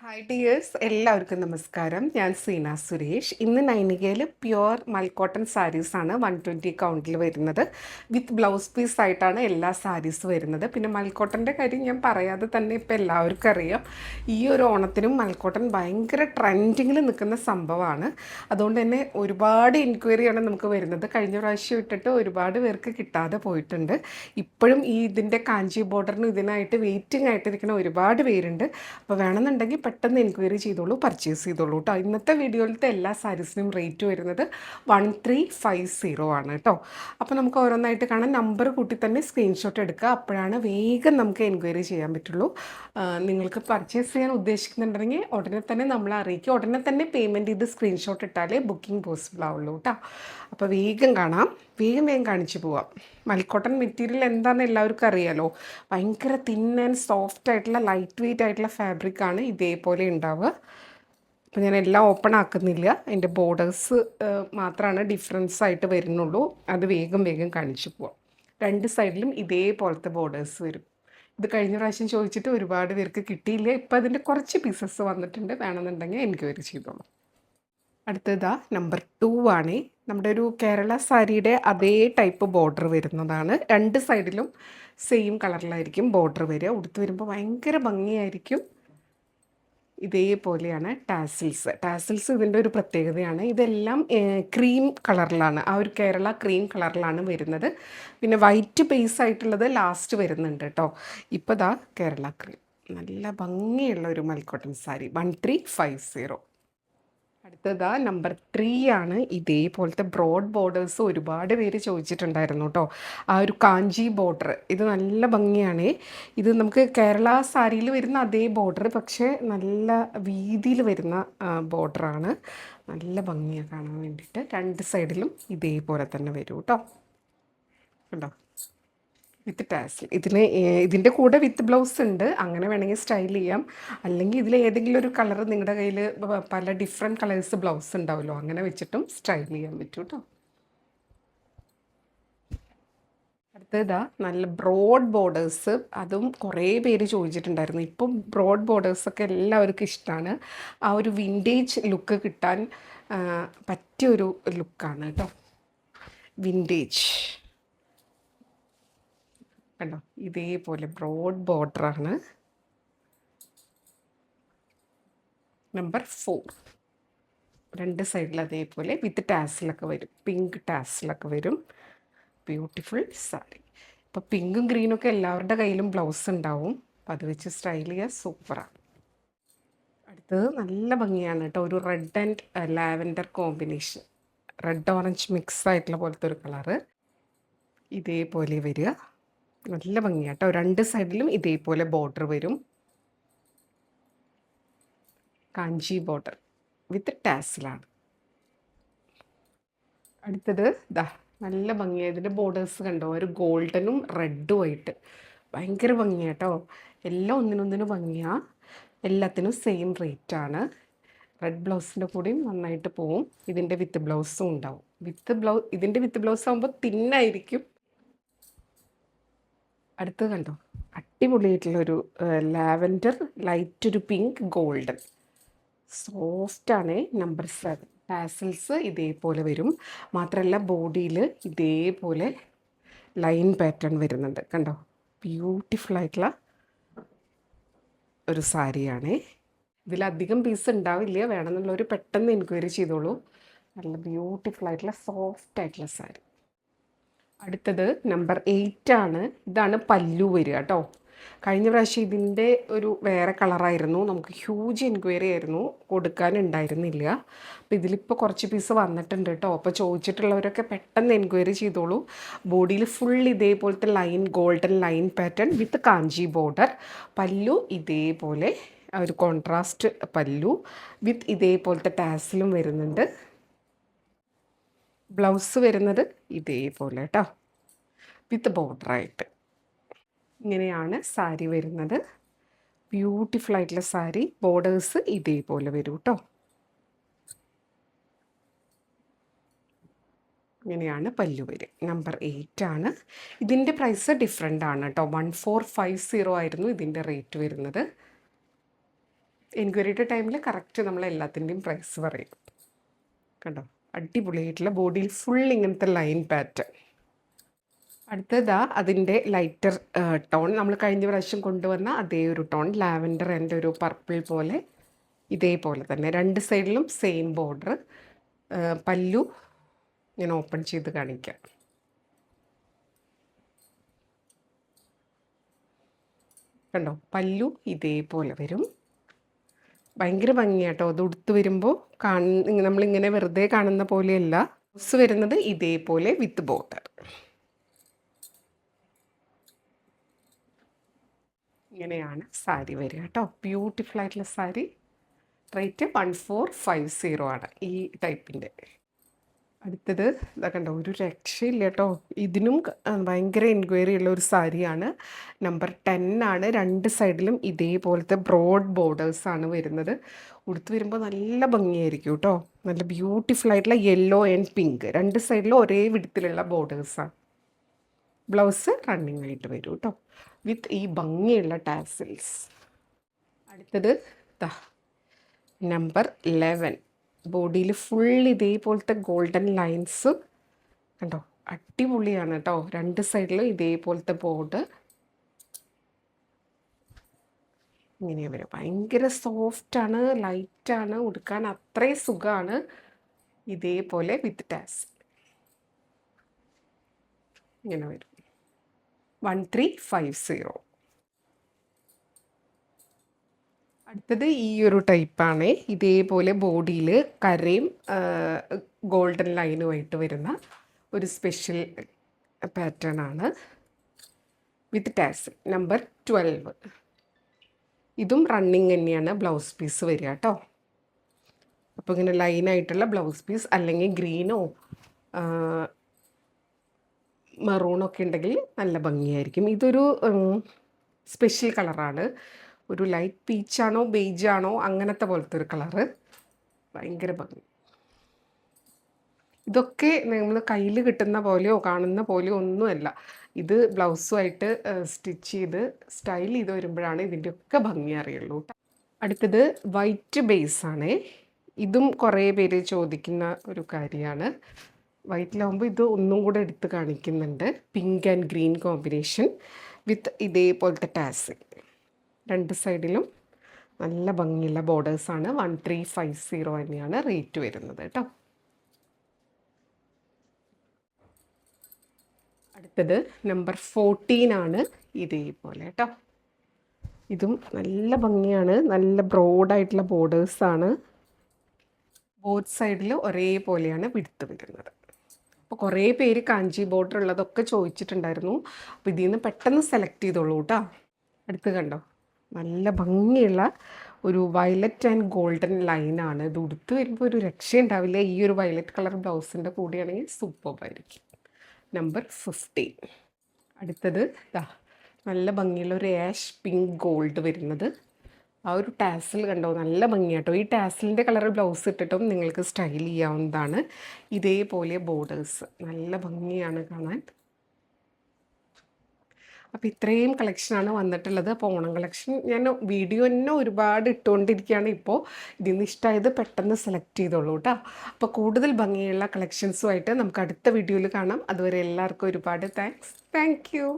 Hi dears, എല്ലാവർക്കും നമസ്കാരം. ഞാൻ സീന സുരേഷ്. ഇന്ന് നൈനികയിൽ പ്യുവർ മൽക്കോട്ടൺ സാരീസാണ് 120 കൗണ്ടിൽ വരുന്നത്. വിത്ത് ബ്ലൗസ് പീസ് ആയിട്ടാണ് എല്ലാ സാരീസ് വരുന്നത്. പിന്നെ മൽക്കോട്ടൻ്റെ കാര്യം ഞാൻ പറയാതെ തന്നെ ഇപ്പോൾ എല്ലാവർക്കും അറിയാം. ഈ ഒരു ഓണത്തിനും മൽക്കോട്ടൺ ഭയങ്കര ട്രെൻഡിങ്ങിൽ നിൽക്കുന്ന സംഭവമാണ്. അതുകൊണ്ട് തന്നെ ഒരുപാട് എൻക്വയറിയാണ് നമുക്ക് വരുന്നത്. കഴിഞ്ഞ പ്രാവശ്യം ഇട്ടിട്ട് ഒരുപാട് പേർക്ക് കിട്ടാതെ പോയിട്ടുണ്ട്. ഇപ്പോഴും ഇതിൻ്റെ കാഞ്ചി ബോർഡറിനും ഇതിനായിട്ട് വെയിറ്റിംഗ് ആയിട്ടിരിക്കുന്ന ഒരുപാട് പേരുണ്ട്. അപ്പോൾ വേണമെന്നുണ്ടെങ്കിൽ പെട്ടെന്ന് എൻക്വയറി ചെയ്തോളൂ, പർച്ചേസ് ചെയ്തോളൂ കേട്ടോ. ഇന്നത്തെ വീഡിയോയിലത്തെ എല്ലാ സാരീസിനും റേറ്റ് വരുന്നത് 1350 ആണ് കേട്ടോ. അപ്പോൾ നമുക്ക് ഓരോന്നായിട്ട് കാണാൻ നമ്പർ കൂട്ടി തന്നെ സ്ക്രീൻഷോട്ട് എടുക്കുക. അപ്പോഴാണ് വേഗം നമുക്ക് എൻക്വയറി ചെയ്യാൻ പറ്റുള്ളൂ. നിങ്ങൾക്ക് പർച്ചേസ് ചെയ്യാൻ ഉദ്ദേശിക്കുന്നുണ്ടെങ്കിൽ ഉടനെ തന്നെ നമ്മളെ അറിയിക്കുക. ഉടനെ തന്നെ പേയ്മെൻറ്റ് ചെയ്ത് സ്ക്രീൻഷോട്ട് ഇട്ടാലേ ബുക്കിംഗ് പോസിബിൾ ആവുള്ളൂ കേട്ടോ. അപ്പോൾ വേഗം കാണാം, വേഗം കാണിച്ചു പോവാം. മൽക്കോട്ടൺ മെറ്റീരിയൽ എന്താണെന്ന് എല്ലാവർക്കും അറിയാലോ. ഭയങ്കര തിൻ ആൻഡ് സോഫ്റ്റ് ആയിട്ടുള്ള ലൈറ്റ് വെയ്റ്റ് ആയിട്ടുള്ള ഫാബ്രിക്കാണ് ഇതേപോലെ ഉണ്ടാവുക. അപ്പോൾ ഞാൻ എല്ലാം ഓപ്പൺ ആക്കുന്നില്ല, അതിൻ്റെ ബോർഡേഴ്സ് മാത്രമാണ് ഡിഫറൻസ് ആയിട്ട് വരുന്നുള്ളൂ. അത് വേഗം കാണിച്ചു പോവാം. രണ്ട് സൈഡിലും ഇതേപോലത്തെ ബോർഡേഴ്സ് വരും. ഇത് കഴിഞ്ഞ പ്രാവശ്യം ചോദിച്ചിട്ട് ഒരുപാട് പേർക്ക് കിട്ടിയില്ല. ഇപ്പോൾ അതിൻ്റെ കുറച്ച് പീസസ് വന്നിട്ടുണ്ട്. വേണമെന്നുണ്ടെങ്കിൽ എൻക്വയറി ചെയ്തോളൂ. അടുത്തതാ നമ്പർ 2 ആണ്. നമ്മുടെ ഒരു കേരള സാരിയുടെ അതേ ടൈപ്പ് ബോർഡർ വരുന്നതാണ്. രണ്ട് സൈഡിലും സെയിം കളറിലായിരിക്കും ബോർഡർ വരിക. ഉടുത്ത് വരുമ്പോൾ ഭയങ്കര ഭംഗിയായിരിക്കും. ഇതേപോലെയാണ് ടാസിൽസ് ഇതിൻ്റെ ഒരു പ്രത്യേകതയാണ്. ഇതെല്ലാം ക്രീം കളറിലാണ്, ആ ഒരു കേരള ക്രീം കളറിലാണ് വരുന്നത്. പിന്നെ വൈറ്റ് ബേസ് ആയിട്ടുള്ളത് ലാസ്റ്റ് വരുന്നുണ്ട് കേട്ടോ. ഇപ്പോൾ ദാ കേരള ക്രീം, നല്ല ഭംഗിയുള്ള ഒരു മൽക്കോട്ടൺ സാരി 1350. അടുത്തതാ നമ്പർ 3 ആണ്. ഇതേപോലത്തെ ബ്രോഡ് ബോർഡേഴ്സ് ഒരുപാട് പേര് ചോദിച്ചിട്ടുണ്ടായിരുന്നു കേട്ടോ. ആ ഒരു കാഞ്ചി ബോർഡർ, ഇത് നല്ല ഭംഗിയാണ്. ഇത് നമുക്ക് കേരള സാരിയിൽ വരുന്ന അതേ ബോർഡർ, പക്ഷേ നല്ല വീതിയിൽ വരുന്ന ബോർഡറാണ്. നല്ല ഭംഗിയാണ് കാണാൻ വേണ്ടിയിട്ട്. രണ്ട് സൈഡിലും ഇതേപോലെ തന്നെ വരും കേട്ടോ. കണ്ടോ, വിത്ത് ടാസിൽ. ഇതിൻ്റെ കൂടെ വിത്ത് ബ്ലൗസ് ഉണ്ട്, അങ്ങനെ വേണമെങ്കിൽ സ്റ്റൈൽ ചെയ്യാം. അല്ലെങ്കിൽ ഇതിൽ ഏതെങ്കിലും ഒരു കളർ നിങ്ങളുടെ കയ്യിൽ പല ഡിഫറെൻറ്റ് കളേഴ്സ് ബ്ലൗസ് ഉണ്ടാവുമല്ലോ, അങ്ങനെ വെച്ചിട്ടും സ്റ്റൈൽ ചെയ്യാൻ പറ്റും കേട്ടോ. അടുത്തതാ നല്ല ബ്രോഡ് ബോർഡേഴ്സ്, അതും കുറേ പേര് ചോദിച്ചിട്ടുണ്ടായിരുന്നു. ഇപ്പം ബ്രോഡ് ബോർഡേഴ്സൊക്കെ എല്ലാവർക്കും ഇഷ്ടമാണ്. ആ ഒരു വിൻറ്റേജ് ലുക്ക് കിട്ടാൻ പറ്റിയൊരു ലുക്കാണ് കേട്ടോ. വിൻറ്റേജ് കണ്ടോ, ഇതേപോലെ ബ്രോഡ് ബോർഡറാണ്. നമ്പർ 4, രണ്ട് സൈഡിൽ അതേപോലെ വിത്ത് ടാസിലൊക്കെ വരും, പിങ്ക് ടാസിലൊക്കെ വരും. ബ്യൂട്ടിഫുൾ സാരി. ഇപ്പോൾ പിങ്കും ഗ്രീനൊക്കെ എല്ലാവരുടെ കയ്യിലും ബ്ലൗസ് ഉണ്ടാവും, അപ്പോൾ അത് വെച്ച് സ്റ്റൈൽ ചെയ്യുക, സൂപ്പറാണ്. അടുത്തത് നല്ല ഭംഗിയാണ് കേട്ടോ, ഒരു red and lavender combination, red orange mix ആയിട്ടുള്ള പോലത്തെ ഒരു കളറ്. ഇതേപോലെ വരിക, നല്ല ഭംഗിയാണ് കേട്ടോ. രണ്ട് സൈഡിലും ഇതേപോലെ ബോർഡർ വരും, കാഞ്ചി ബോർഡർ വിത്ത് ടാസിലാണ്. അടുത്തത് ദാ നല്ല ഭംഗിയാണ്. ഇതിൻ്റെ ബോർഡേഴ്സ് കണ്ടോ, ഒരു ഗോൾഡനും റെഡും ആയിട്ട് ഭയങ്കര ഭംഗിയാണ് കേട്ടോ. എല്ലാം ഒന്നിനൊന്നിനും ഭംഗിയാണ്. എല്ലാത്തിനും സെയിം റേറ്റാണ്. റെഡ് ബ്ലൗസിൻ്റെ കൂടെയും നന്നായിട്ട് പോവും. ഇതിൻ്റെ വിത്ത് ബ്ലൗസും ഉണ്ടാവും. ഇതിൻ്റെ വിത്ത് ബ്ലൗസ് ആകുമ്പോൾ തിന്നായിരിക്കും. അടുത്തത് കണ്ടോ, അടിപൊളിയായിട്ടുള്ളൊരു ലാവൻഡർ, ലൈറ്റ് ഒരു പിങ്ക്, ഗോൾഡൻ, സോഫ്റ്റാണ്. നമ്പർ 7. ടാസിൽസ് ഇതേപോലെ വരും. മാത്രമല്ല ബോഡിയിൽ ഇതേപോലെ ലൈൻ പാറ്റേൺ വരുന്നുണ്ട്. കണ്ടോ, ബ്യൂട്ടിഫുൾ ആയിട്ടുള്ള ഒരു സാരിയാണ്. ഇതിലധികം പീസ് ഉണ്ടാവില്ല, വേണമെന്നുള്ളവർ പെട്ടെന്ന് എൻക്വയറി ചെയ്തോളൂ. നല്ല ബ്യൂട്ടിഫുൾ ആയിട്ടുള്ള സോഫ്റ്റ് ആയിട്ടുള്ള സാരി. അടുത്തത് നമ്പർ 8 ആണ്. ഇതാണ് പല്ലു വരിക കേട്ടോ. കഴിഞ്ഞ പ്രാവശ്യം ഇതിൻ്റെ ഒരു വേറെ കളറായിരുന്നു, നമുക്ക് ഹ്യൂജ് എൻക്വയറി ആയിരുന്നു, കൊടുക്കാനുണ്ടായിരുന്നില്ല. അപ്പോൾ ഇതിലിപ്പോൾ കുറച്ച് പീസ് വന്നിട്ടുണ്ട് കേട്ടോ. അപ്പോൾ ചോദിച്ചിട്ടുള്ളവരൊക്കെ പെട്ടെന്ന് എൻക്വയറി ചെയ്തോളൂ. ബോഡിയിൽ ഫുൾ ഇതേപോലത്തെ ലൈൻ, ഗോൾഡൻ ലൈൻ പാറ്റേൺ വിത്ത് കാഞ്ചി ബോർഡർ. പല്ലു ഇതേപോലെ ഒരു കോൺട്രാസ്റ്റ് പല്ലു വിത്ത് ഇതേപോലത്തെ ടാസിലും വരുന്നുണ്ട്. ബ്ലൗസ് വരുന്നത് ഇതേപോലെ കേട്ടോ, വിത്ത് ബോർഡറായിട്ട്. ഇങ്ങനെയാണ് സാരി വരുന്നത്. ബ്യൂട്ടിഫുൾ ആയിട്ടുള്ള സാരി. ബോർഡേഴ്സ് ഇതേപോലെ വരും കേട്ടോ. ഇങ്ങനെയാണ് പല്ലു വരിക. നമ്പർ 8 ആണ്. ഇതിൻ്റെ പ്രൈസ് ഡിഫറെൻ്റ് ആണ് കേട്ടോ. 1450 ആയിരുന്നു ഇതിൻ്റെ റേറ്റ് വരുന്നത്. എൻക്വയറിയുടെ ടൈമിൽ കറക്റ്റ് നമ്മൾ എല്ലാത്തിൻ്റെയും പ്രൈസ് പറയും. കണ്ടോ, അടിപൊളിയായിട്ടുള്ള ബോഡിയിൽ ഫുൾ ഇങ്ങനത്തെ ലൈൻ പാറ്റേൺ. അടുത്തതാ അതിൻ്റെ ലൈറ്റർ ടോൺ, നമ്മൾ കഴിഞ്ഞ പ്രാവശ്യം കൊണ്ടുവന്ന അതേ ഒരു ടോൺ, ലാവൻഡർ ആൻഡ് ഒരു പർപ്പിൾ പോലെ, ഇതേപോലെ തന്നെ 2 സൈഡിലും സെയിം ബോർഡർ. പല്ലു ഞാൻ ഓപ്പൺ ചെയ്ത് കാണിക്കാം. കണ്ടോ, പല്ലു ഇതേപോലെ വരും. ഭയങ്കര ഭംഗിയാട്ടോ അത് ഉടുത്ത് വരുമ്പോൾ. നമ്മളിങ്ങനെ വെറുതെ കാണുന്ന പോലെയല്ല. ബ്ലൗസ് വരുന്നത് ഇതേപോലെ വിത്ത് ബോർഡർ. ഇങ്ങനെയാണ് സാരി വരിക കേട്ടോ. ബ്യൂട്ടിഫുൾ ആയിട്ടുള്ള സാരി. റേറ്റ് 1450 ആണ് ഈ ടൈപ്പിൻ്റെ. അടുത്തത് ഇതാ കണ്ടോ, ഒരു രക്ഷയില്ല കേട്ടോ. ഇതിനും ഭയങ്കര എൻക്വയറി ഉള്ള ഒരു സാരിയാണ്. നമ്പർ 10 ആണ്. 2 സൈഡിലും ഇതേപോലത്തെ ബ്രോഡ് ബോർഡേഴ്സാണ് വരുന്നത്. ഉടുത്ത് വരുമ്പോൾ നല്ല ഭംഗിയായിരിക്കും കേട്ടോ. നല്ല ബ്യൂട്ടിഫുൾ ആയിട്ടുള്ള യെല്ലോ ആൻഡ് പിങ്ക്, 2 സൈഡിലും ഒരേ വിധത്തിലുള്ള ബോർഡേഴ്സാണ്. ബ്ലൗസ് റണ്ണിങ് ആയിട്ട് വരും കേട്ടോ, വിത്ത് ഈ ഭംഗിയുള്ള ടാസിൽസ്. അടുത്തത് നമ്പർ 11. ബോഡിയിൽ ഫുൾ ഇതേപോലത്തെ ഗോൾഡൻ ലൈൻസ് കണ്ടോ, അടിപൊളിയാണ് കേട്ടോ. 2 സൈഡിലും ഇതേപോലത്തെ ബോർഡർ. ഇങ്ങനെ വരും. ഭയങ്കര സോഫ്റ്റാണ്, ലൈറ്റാണ്, ഉടുക്കാൻ അത്രയും സുഖമാണ്. ഇതേപോലെ വിത്ത് ടാസ് ഇങ്ങനെ വരും. 1350. അടുത്തത് ഈ ഒരു ടൈപ്പാണ്. ഇതേപോലെ ബോഡിയിൽ കരയും ഗോൾഡൻ ലൈനുമായിട്ട് വരുന്ന ഒരു സ്പെഷ്യൽ പാറ്റേൺ ആണ്, വിത്ത് ടാസ്. നമ്പർ 12. ഇതും റണ്ണിങ് തന്നെയാണ് ബ്ലൗസ് പീസ് വരിക കേട്ടോ. അപ്പോൾ ഇങ്ങനെ ലൈനായിട്ടുള്ള ബ്ലൗസ് പീസ്, അല്ലെങ്കിൽ ഗ്രീനോ മെറൂണൊക്കെ ഉണ്ടെങ്കിൽ നല്ല ഭംഗിയായിരിക്കും. ഇതൊരു സ്പെഷ്യൽ കളറാണ്. ഒരു ലൈറ്റ് പീച്ചാണോ ബെയ്ജാണോ അങ്ങനത്തെ പോലത്തെ ഒരു കളറ്. ഭയങ്കര ഭംഗി. ഇതൊക്കെ നമ്മൾ കയ്യിൽ കിട്ടുന്ന പോലെയോ കാണുന്ന പോലെയോ ഒന്നുമല്ല. ഇത് ബ്ലൗസുമായിട്ട് സ്റ്റിച്ച് ചെയ്ത് സ്റ്റൈൽ ചെയ്ത് വരുമ്പോഴാണ് ഇതിൻ്റെയൊക്കെ ഭംഗി അറിയുള്ളൂ. അടുത്തത് വൈറ്റ് ബേസാണ്. ഇതും കുറേ പേര് ചോദിക്കുന്ന ഒരു കാര്യമാണ്. വൈറ്റിലാവുമ്പോൾ ഇത് ഒന്നും കൂടെ എടുത്ത് കാണിക്കുന്നുണ്ട്. Pink and green combination with ഇതേപോലത്തെ ടാസ്. 2 സൈഡിലും നല്ല ഭംഗിയുള്ള ബോർഡേഴ്സാണ്. 1350 തന്നെയാണ് റേറ്റ് വരുന്നത് കേട്ടോ. അടുത്തത് നമ്പർ 14 ആണ്. ഇതേപോലെ കേട്ടോ. ഇതും നല്ല ഭംഗിയാണ്. നല്ല ബ്രോഡായിട്ടുള്ള ബോർഡേഴ്സാണ്. ബോത്ത് സൈഡിൽ ഒരേപോലെയാണ് വിടുത്ത് വരുന്നത്. അപ്പോൾ കുറേ പേര് കാഞ്ചി ബോർഡർ ഉള്ളതൊക്കെ ചോദിച്ചിട്ടുണ്ടായിരുന്നു. അപ്പോൾ ഇതിൽ നിന്ന് പെട്ടെന്ന് സെലക്ട് ചെയ്തോളൂ കേട്ടോ. അടുത്ത് കണ്ടോ, നല്ല ഭംഗിയുള്ള ഒരു വയലറ്റ് ആൻഡ് ഗോൾഡൻ ലൈനാണ്. ഇത് ഉടുത്ത് വരുമ്പോൾ ഒരു രക്ഷയുണ്ടാവില്ല. ഈ ഒരു വയലറ്റ് കളർ ബ്ലൗസിൻ്റെ കൂടെയാണെങ്കിൽ സൂപ്പറായിരിക്കും. നമ്പർ 15. അടുത്തത് നല്ല ഭംഗിയുള്ള ഒരു ആഷ് പിങ്ക് ഗോൾഡ് വരുന്നത്. ആ ഒരു ടാസിൽ കണ്ടോ, നല്ല ഭംഗിയാട്ടോ. ഈ ടാസിലിൻ്റെ കളർ ബ്ലൗസ് ഇട്ടിട്ടും നിങ്ങൾക്ക് സ്റ്റൈൽ ചെയ്യാവുന്നതാണ്. ഇതേപോലെ ബോർഡേഴ്സ് നല്ല ഭംഗിയാണ് കാണാൻ. അപ്പോൾ ഇത്രയും കളക്ഷനാണ് വന്നിട്ടുള്ളത്. അപ്പോൾ ഓണം കളക്ഷൻ ഞാൻ വീഡിയോ തന്നെ ഒരുപാട് ഇട്ടുകൊണ്ടിരിക്കുകയാണ്. ഇപ്പോൾ ഇതിൽ നിന്ന് ഇഷ്ടമായത് പെട്ടെന്ന് സെലക്ട് ചെയ്തോളൂ കേട്ടോ. അപ്പോൾ കൂടുതൽ ഭംഗിയുള്ള കളക്ഷൻസുമായിട്ട് നമുക്ക് അടുത്ത വീഡിയോയിൽ കാണാം. അതുവരെ എല്ലാവർക്കും ഒരുപാട് താങ്ക് യു.